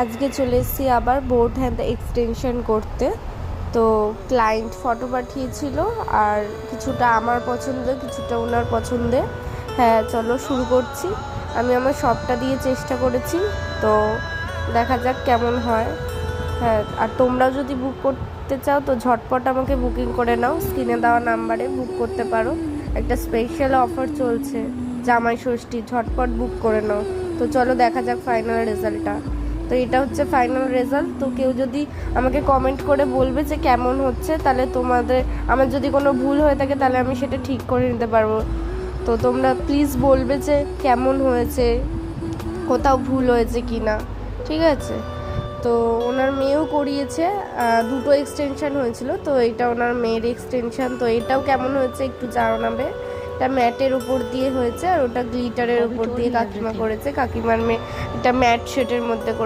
আজকে চলে এসেছি আবার বোট হ্যান্ড এক্সটেনশন করতে। তো ক্লায়েন্ট ফটো পাঠিয়েছিল, আর কিছুটা আমার পছন্দের কিছুটা ওনার পছন্দের। হ্যাঁ, চলো শুরু করছি। আমি আমার সবটা দিয়ে চেষ্টা করেছি, তো দেখা যাক কেমন হয়। হ্যাঁ, আর তোমরাও যদি বুক করতে চাও তো ঝটপট আমাকে বুকিং করে নাও, স্ক্রিনে দেওয়া নাম্বারে বুক করতে পারো। একটা স্পেশাল অফার চলছে জামাই ষষ্ঠী, ঝটপট বুক করে নাও। তো চলো দেখা যাক ফাইনাল রেজাল্টটা। তো এটা হচ্ছে ফাইনাল রেজাল্ট। তো কেউ যদি আমাকে কমেন্ট করে বলবে যে কেমন হচ্ছে, তাহলে আমার যদি কোনো ভুল হয়ে থাকে তাহলে আমি সেটা ঠিক করে নিতে পারবো। তো তোমরা প্লিজ বলবে যে কেমন হয়েছে, কোথাও ভুল হয়েছে কি না, ঠিক আছে? তো ওনার মেয়েও করিয়েছে, দুটো এক্সটেনশান হয়েছিল, তো এটা ওনার মেয়ের এক্সটেনশান। তো এটাও কেমন হয়েছে একটু জানাবে। এটা ম্যাটের উপর দিয়ে হয়েছে, আর ওটা গ্লিটারের উপর দিয়ে কাকিমা করেছে। কাকিমার মেয়ে এটা ম্যাট শেডের মধ্যে করে